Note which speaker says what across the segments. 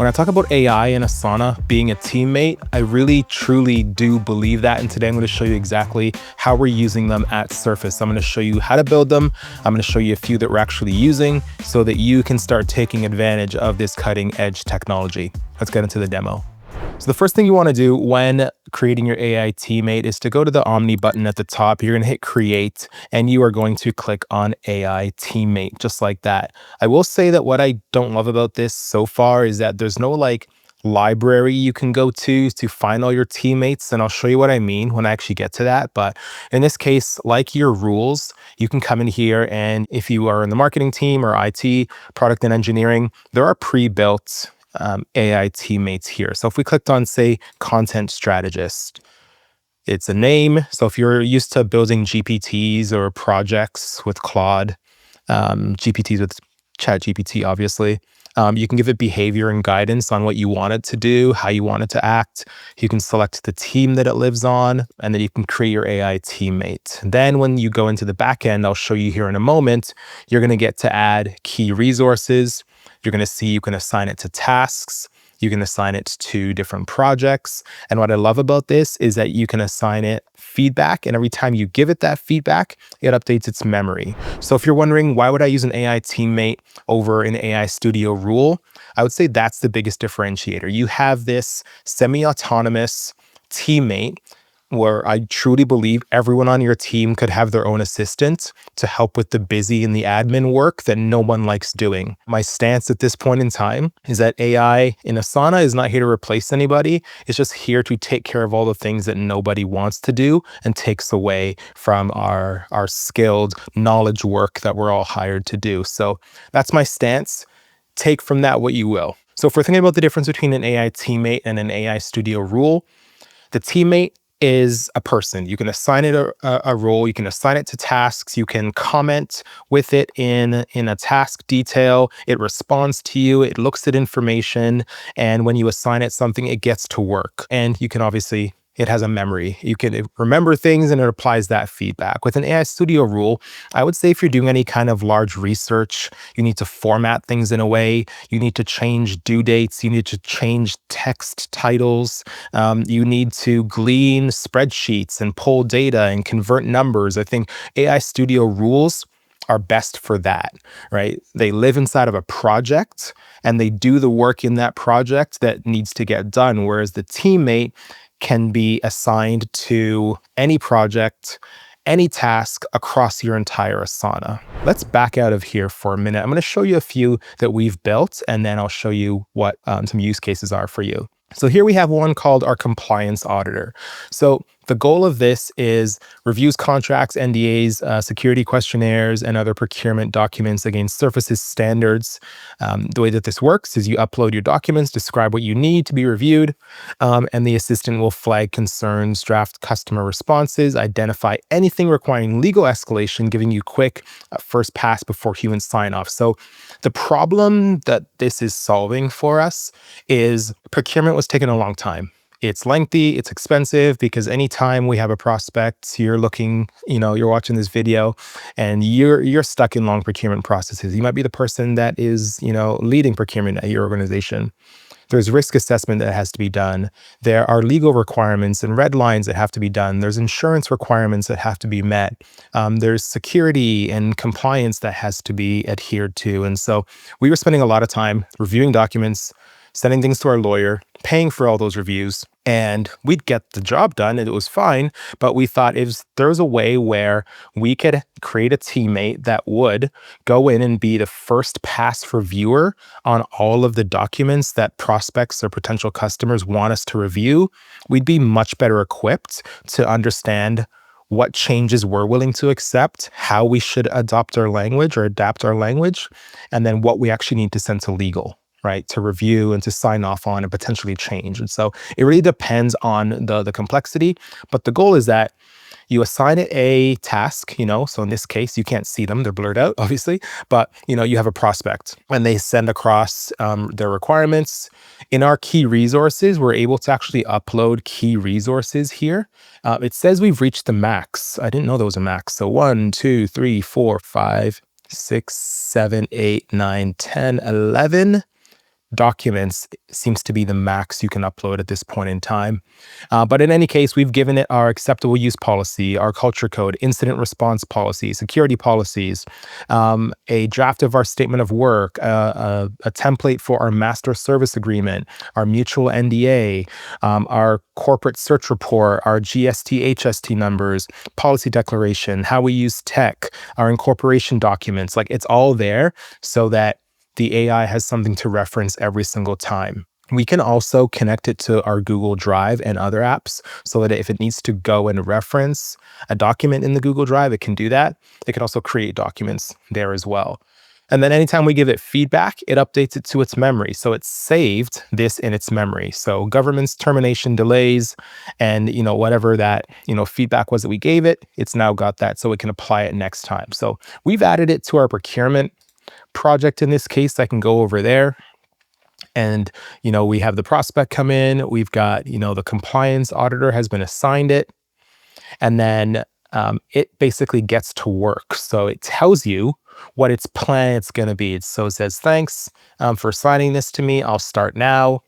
Speaker 1: When I talk about AI and Asana being a teammate, I really truly do believe that. And today I'm going to show you exactly how we're using them at Cirface. I'm going to show you how to build them. I'm going to show you a few that we're actually using so that you can start taking advantage of this cutting edge technology. Let's get into the demo. So the first thing you want to do when creating your AI teammate is to go to the Omni button at the top. You're going to hit create and you are going to click on AI teammate just like that. I will say that what I don't love about this so far is that there's no library you can go to find all your teammates. And I'll show you what I mean when I actually get to that. But in this case, like your rules, you can come in here, and if you are in the marketing team or IT, product and engineering, there are pre-built AI teammates here. So if we clicked on, say, content strategist, it's a name. So if you're used to building GPTs or projects with Claude, GPTs with ChatGPT, obviously, you can give it behavior and guidance on what you want it to do, how you want it to act. You can select the team that it lives on, and then you can create your AI teammate. Then when you go into the back end, I'll show you here in a moment, you're going to get to add key resources. You're going to see you can assign it to tasks. You can assign it to different projects. And what I love about this is that you can assign it feedback. And every time you give it that feedback, it updates its memory. So if you're wondering, why would I use an AI teammate over an AI Studio rule? I would say that's the biggest differentiator. You have this semi-autonomous teammate where I truly believe everyone on your team could have their own assistant to help with the busy and the admin work that no one likes doing. My stance at this point in time is that AI in Asana is not here to replace anybody. It's just here to take care of all the things that nobody wants to do and takes away from our skilled knowledge work that we're all hired to do. So that's my stance. Take from that what you will. So if we're thinking about the difference between an AI teammate and an AI Studio rule, the teammate is a person. You can assign it a role, you can assign it to tasks, you can comment with it in a task detail, it responds to you, it looks at information, and when you assign it something, it gets to work. And you can obviously, it has a memory. You can remember things and it applies that feedback. With an AI Studio rule, I would say if you're doing any kind of large research, you need to format things in a way, you need to change due dates, you need to change text titles, you need to glean spreadsheets and pull data and convert numbers. I think AI Studio rules are best for that, right? They live inside of a project and they do the work in that project that needs to get done, whereas the teammate can be assigned to any project, any task across your entire Asana. Let's back out of here for a minute. I'm going to show you a few that we've built, and then I'll show you what some use cases are for you. So here we have one called our Compliance Auditor. So the goal of this is reviews contracts, NDAs, security questionnaires, and other procurement documents against Cirface's standards. The way that this works is you upload your documents, describe what you need to be reviewed, and the assistant will flag concerns, draft customer responses, identify anything requiring legal escalation, giving you quick first pass before human sign-off. So the problem that this is solving for us is procurement was taking a long time. It's lengthy, it's expensive, because anytime we have a prospect, you're looking, you're watching this video and you're stuck in long procurement processes. You might be the person that is, leading procurement at your organization. There's risk assessment that has to be done. There are legal requirements and red lines that have to be done. There's insurance requirements that have to be met. There's security and compliance that has to be adhered to. And so we were spending a lot of time reviewing documents, sending things to our lawyer, paying for all those reviews, and we'd get the job done and it was fine. But we thought if there was a way where we could create a teammate that would go in and be the first pass reviewer on all of the documents that prospects or potential customers want us to review, we'd be much better equipped to understand what changes we're willing to accept, how we should adopt our language or adapt our language, and then what we actually need to send to legal, right, to review and to sign off on and potentially change. And so it really depends on the complexity, but the goal is that you assign it a task, so in this case, you can't see them, they're blurred out, obviously, but you have a prospect and they send across their requirements. In our key resources, we're able to actually upload key resources here. It says we've reached the max. I didn't know there was a max. So 1, 2, 3, 4, 5, 6, 7, 8, 9, 10, 11. documents seems to be the max you can upload at this point in time. But in any case, we've given it our acceptable use policy, our culture code, incident response policy, security policies, a draft of our statement of work, a template for our master service agreement, our mutual NDA, our corporate search report, our GST, HST numbers, policy declaration, how we use tech, our incorporation documents. Like, it's all there so that the AI has something to reference every single time. We can also connect it to our Google Drive and other apps so that if it needs to go and reference a document in the Google Drive, it can do that. It can also create documents there as well. And then anytime we give it feedback, it updates it to its memory. So it's saved this in its memory. So government's termination delays and, whatever that, feedback was that we gave it, it's now got that so it can apply it next time. So we've added it to our procurement project. In this case, I can go over there and, we have the prospect come in. We've got, the compliance auditor has been assigned it. And then it basically gets to work. So it tells you what its plan it's going to be. So it says, thanks for assigning this to me. I'll start now.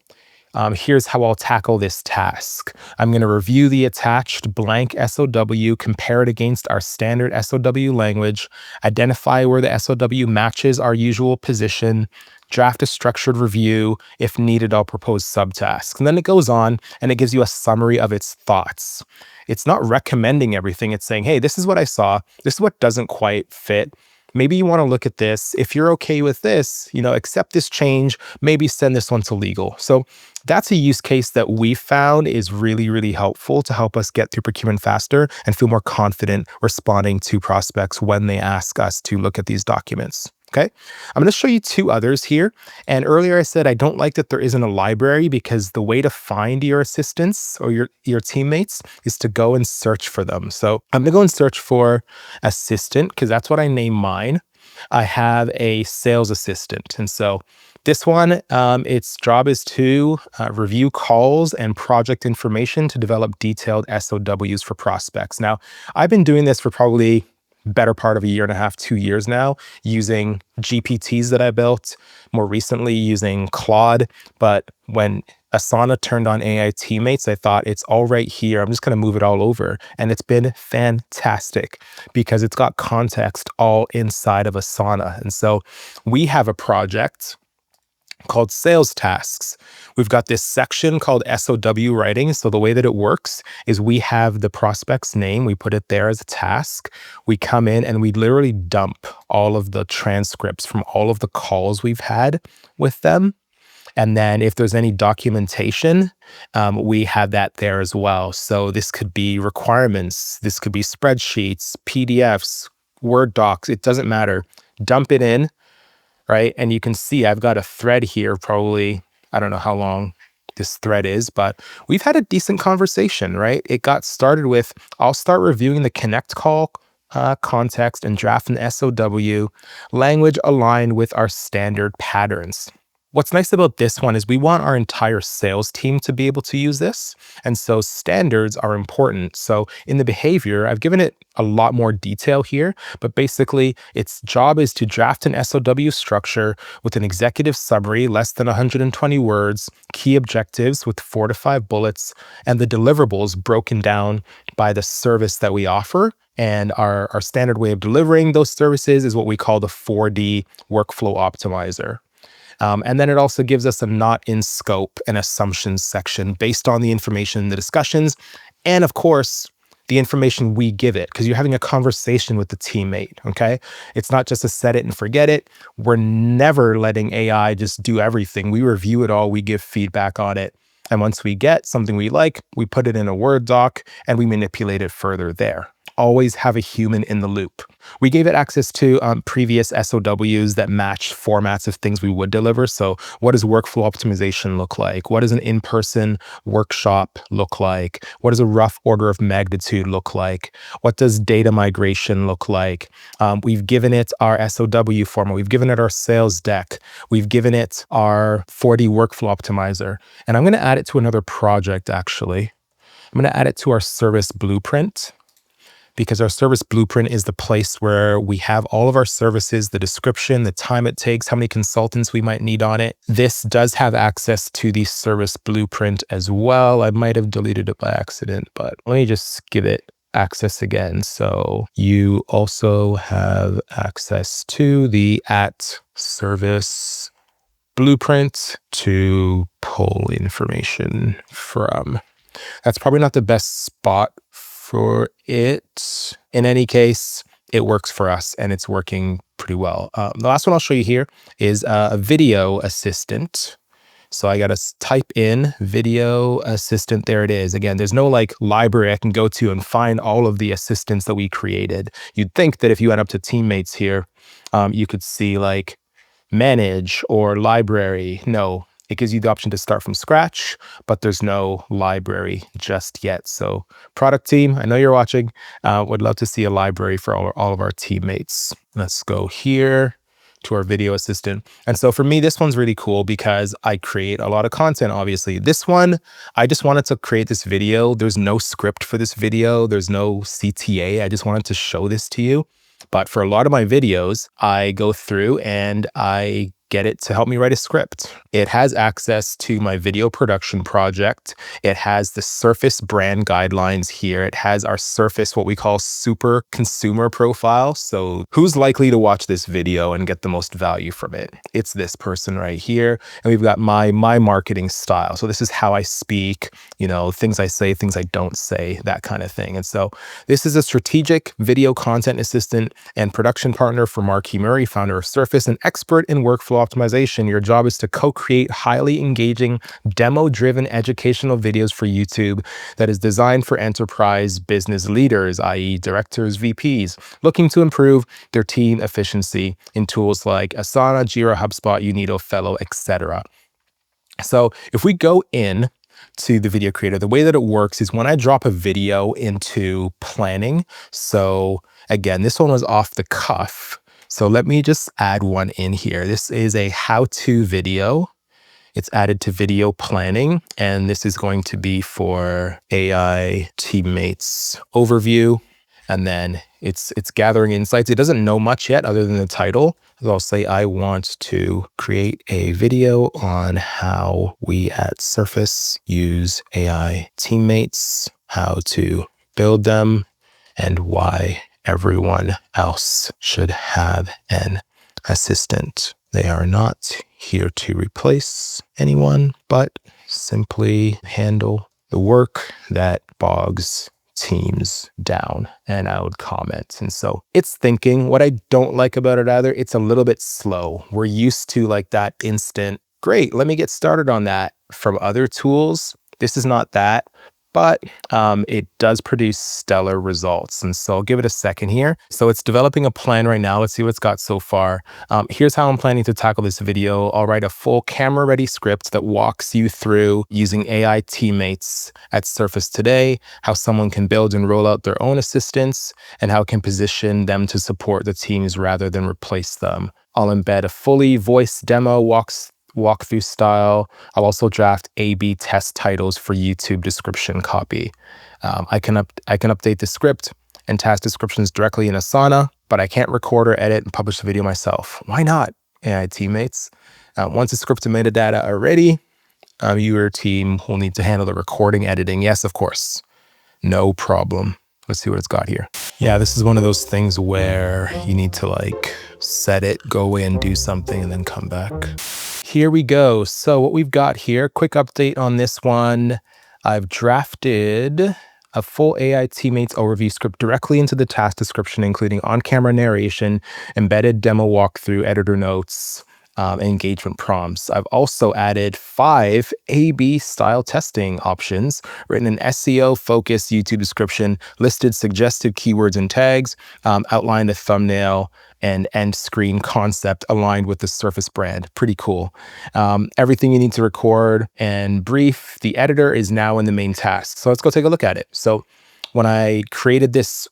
Speaker 1: Here's how I'll tackle this task. I'm going to review the attached blank SOW, compare it against our standard SOW language, identify where the SOW matches our usual position, draft a structured review. If needed, I'll propose subtasks. And then it goes on and it gives you a summary of its thoughts. It's not recommending everything. It's saying, hey, this is what I saw. This is what doesn't quite fit. Maybe you want to look at this. If you're okay with this, accept this change, maybe send this one to legal. So that's a use case that we found is really, really helpful to help us get through procurement faster and feel more confident responding to prospects when they ask us to look at these documents. Okay, I'm going to show you two others here. And earlier I said I don't like that there isn't a library because the way to find your assistants or your teammates is to go and search for them. So I'm going to go and search for assistant because that's what I name mine. I have a sales assistant. And so this one, its job is to review calls and project information to develop detailed SOWs for prospects. Now, I've been doing this for probably better part of a year and a half, 2 years now, using GPTs that I built, more recently using Claude. But when Asana turned on AI Teammates, I thought it's all right here. I'm just going to move it all over. And it's been fantastic because it's got context all inside of Asana. And so we have a project called sales tasks. We've got this section called SOW writing. So the way that it works is we have the prospect's name. We put it there as a task. We come in and we literally dump all of the transcripts from all of the calls we've had with them. And then if there's any documentation, we have that there as well. So this could be requirements. This could be spreadsheets, PDFs, Word docs. It doesn't matter. Dump it in. Right. And you can see I've got a thread here, probably, I don't know how long this thread is, but we've had a decent conversation, right? It got started with, I'll start reviewing the connect call context and draft an SOW, language aligned with our standard patterns. What's nice about this one is we want our entire sales team to be able to use this. And so standards are important. So in the behavior, I've given it a lot more detail here, but basically its job is to draft an SOW structure with an executive summary, less than 120 words, key objectives with 4 to 5 bullets, and the deliverables broken down by the service that we offer. And our standard way of delivering those services is what we call the 4D workflow optimizer. And then it also gives us a not in scope and assumptions section based on the information in the discussions. And of course, the information we give it, because you're having a conversation with the teammate, okay? It's not just a set it and forget it. We're never letting AI just do everything. We review it all, we give feedback on it. And once we get something we like, we put it in a Word doc and we manipulate it further there. Always have a human in the loop. We gave it access to previous SOWs that match formats of things we would deliver. So what does workflow optimization look like? What does an in-person workshop look like? What does a rough order of magnitude look like? What does data migration look like? We've given it our SOW format. We've given it our sales deck. We've given it our 4D workflow optimizer. And I'm going to add it to another project, actually. I'm going to add it to our service blueprint. because our service blueprint is the place where we have all of our services, the description, the time it takes, how many consultants we might need on it. This does have access to the service blueprint as well. I might have deleted it by accident, but let me just give it access again. So you also have access to the @service blueprint to pull information from. That's probably not the best spot for it. In any case, it works for us and it's working pretty well. The last one I'll show you here is a video assistant. So I got to type in video assistant. There it is. Again, there's no like library I can go to and find all of the assistants that we created. You'd think that if you went up to teammates here, you could see like manage or library. No, it gives you the option to start from scratch, but there's no library just yet. So product team, I know you're watching, would love to see a library for all of our teammates. Let's go here to our video assistant. And so for me, this one's really cool because I create a lot of content, obviously. This one, I just wanted to create this video. There's no script for this video. There's no CTA. I just wanted to show this to you. But for a lot of my videos, I go through and I get it to help me write a script. It has access to my video production project. It has the Cirface brand guidelines here. It has our Cirface, what we call super consumer profile. So who's likely to watch this video and get the most value from it? It's this person right here. And we've got my marketing style. So this is how I speak, you know, things I say, things I don't say, that kind of thing. And so this is a strategic video content assistant and production partner for Marquis Murray, founder of Cirface, an expert in workflow optimization. Your job is to co-create highly engaging, demo-driven educational videos for YouTube that is designed for enterprise business leaders, i.e. directors, VPs, looking to improve their team efficiency in tools like Asana, Jira, HubSpot, Unito, Fellow, etc. So if we go in to the video creator, the way that it works is when I drop a video into planning. So again, this one was off the cuff. So let me just add one in here. This is a how-to video. It's added to video planning, and this is going to be for AI Teammates overview. And then it's gathering insights. It doesn't know much yet other than the title. I'll say I want to create a video on how we at Cirface use AI Teammates, how to build them, and why everyone else should have an assistant. They are not here to replace anyone, but simply handle the work that bogs teams down. And I would comment. And so it's thinking. What I don't like about it either, it's a little bit slow. We're used to like that instant, great, let me get started on that from other tools. This is not that. But it does produce stellar results. And so I'll give it a second here. So it's developing a plan right now. Let's see what it's got so far. Here's how I'm planning to tackle this video. I'll write a full camera ready script that walks you through using AI Teammates at Cirface today, how someone can build and roll out their own assistants, and how it can position them to support the teams rather than replace them. I'll embed a fully voiced demo walkthrough style. I'll also draft A/B test titles for YouTube description copy. I can update the script and task descriptions directly in Asana, but I can't record or edit and publish the video myself. Why not, AI Teammates? Once the script and metadata are ready, you or your team will need to handle the recording, editing. Yes, of course. No problem. Let's see what it's got here. Yeah, this is one of those things where you need to like set it, go away and do something, and then come back. Here we go. So what we've got here, quick update on this one. I've drafted a full AI Teammates overview script directly into the task description, including on-camera narration, embedded demo walkthrough, editor notes, engagement prompts. I've also added 5 A/B style testing options, written an SEO-focused YouTube description, listed suggested keywords and tags, outlined a thumbnail and end screen concept aligned with the Cirface brand. Pretty cool. Everything you need to record and brief. The editor is now in the main task. So let's go take a look at it. So when I created this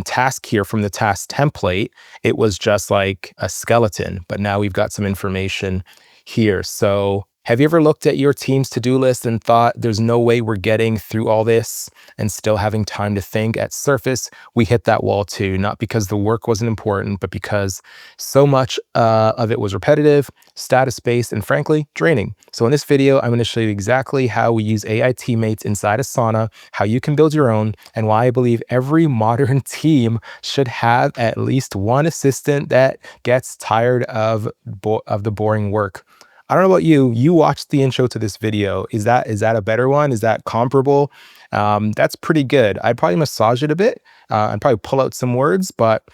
Speaker 1: task here from the task template, it was just like a skeleton, but now we've got some information here. So Have you ever looked at your team's to-do list and thought, there's no way we're getting through all this and still having time to think? At Cirface, we hit that wall too, not because the work wasn't important, but because so much of it was repetitive, status-based, and frankly, draining. So in this video, I'm going to show you exactly how we use AI teammates inside Asana, how you can build your own, and why I believe every modern team should have at least one assistant that gets tired of the boring work. I don't know about you. You watched the intro to this video. Is that a better one? Is that comparable? That's pretty good. I'd probably massage it a bit. I'd probably pull out some words, but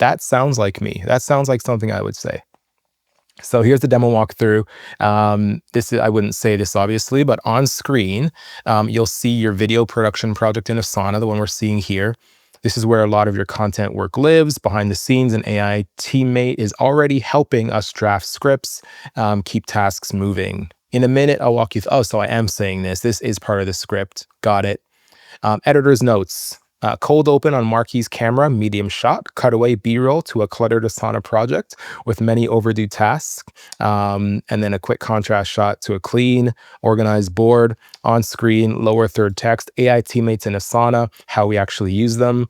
Speaker 1: that sounds like me. That sounds like something I would say. So here's the demo walkthrough. I wouldn't say this obviously, but on screen, you'll see your video production project in Asana, the one we're seeing here. This is where a lot of your content work lives. Behind the scenes, an AI teammate is already helping us draft scripts, keep tasks moving. In a minute, I'll walk you through. Oh, so I am saying this. This is part of the script. Got it. Editor's notes. Cold open on Marquis' camera, medium shot, cutaway B-roll to a cluttered Asana project with many overdue tasks, and then a quick contrast shot to a clean, organized board. On screen, lower third text, AI teammates in Asana, how we actually use them.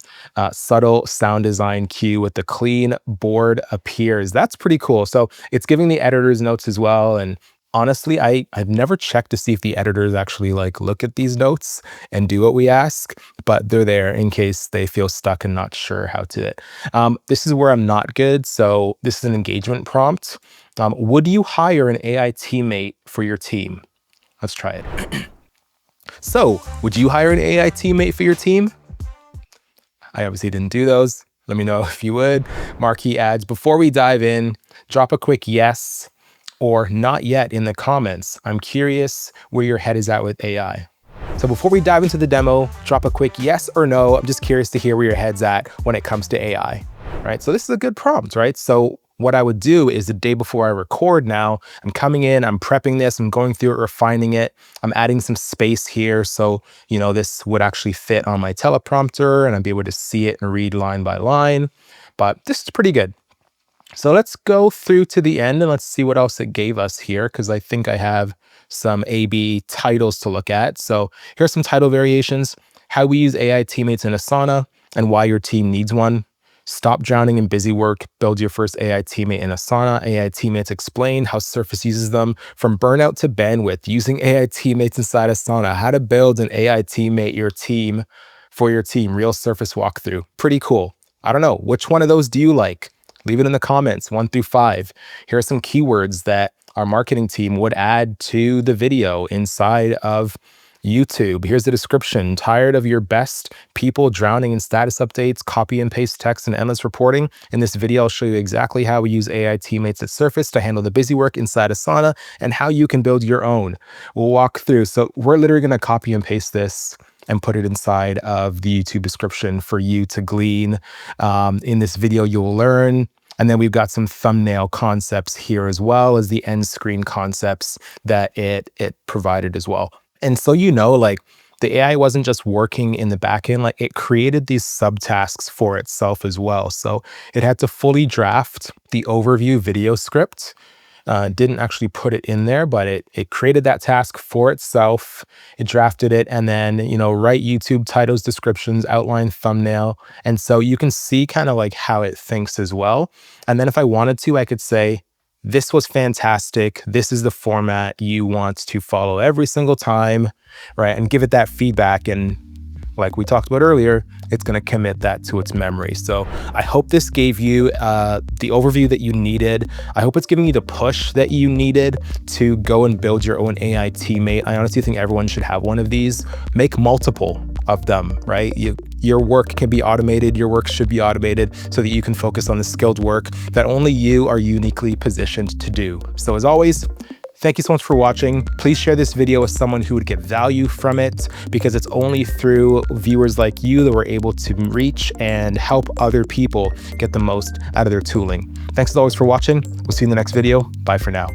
Speaker 1: Subtle sound design cue with the clean board appears. That's pretty cool. So it's giving the editor's notes as well. And honestly, I've never checked to see if the editors actually look at these notes and do what we ask, but they're there in case they feel stuck and not sure how to. This is where I'm not good. So this is an engagement prompt. Would you hire an AI teammate for your team? Let's try it. So would you hire an AI teammate for your team? I obviously didn't do those. Let me know if you would. Marquee adds, before we dive in, drop a quick yes or not yet in the comments. I'm curious where your head is at with AI. So before we dive into the demo, drop a quick yes or no. I'm just curious to hear where your head's at when it comes to AI, right? So this is a good prompt, right? So what I would do is the day before I record now, I'm coming in, I'm prepping this, I'm going through it, refining it. I'm adding some space here. So, this would actually fit on my teleprompter and I'd be able to see it and read line by line, but this is pretty good. So let's go through to the end and let's see what else it gave us here, because I think I have some A/B titles to look at. So here's some title variations: how we use AI teammates in Asana and why your team needs one. Stop drowning in busy work, build your first AI teammate in Asana. AI teammates explain how Cirface uses them from burnout to bandwidth, using AI teammates inside Asana. How to build an AI teammate for your team. Real Cirface walkthrough. Pretty cool. I don't know, which one of those do you like? Leave it in the comments, 1 through 5. Here are some keywords that our marketing team would add to the video inside of YouTube. Here's the description: tired of your best people drowning in status updates, copy and paste text, and endless reporting? In this video, I'll show you exactly how we use AI teammates at Cirface to handle the busy work inside Asana and how you can build your own. We'll walk through. So we're literally going to copy and paste this and put it inside of the YouTube description for you to glean. In this video, you'll learn. And then we've got some thumbnail concepts here, as well as the end screen concepts that it provided as well. And so, the AI wasn't just working in the back end, it created these subtasks for itself as well. So it had to fully draft the overview video script. Didn't actually put it in there, but it created that task for itself. It drafted it and then, write YouTube titles, descriptions, outline, thumbnail. And so you can see kind of how it thinks as well. And then if I wanted to, I could say, this was fantastic. This is the format you want to follow every single time, right? And give it that feedback. And like we talked about earlier, it's going to commit that to its memory. So I hope this gave you the overview that you needed. I hope it's giving you the push that you needed to go and build your own AI teammate. I honestly think everyone should have one of these. Make multiple of them, right? Your work can be automated. Your work should be automated so that you can focus on the skilled work that only you are uniquely positioned to do. So as always, thank you so much for watching. Please share this video with someone who would get value from it, because it's only through viewers like you that we're able to reach and help other people get the most out of their tooling. Thanks as always for watching. We'll see you in the next video. Bye for now.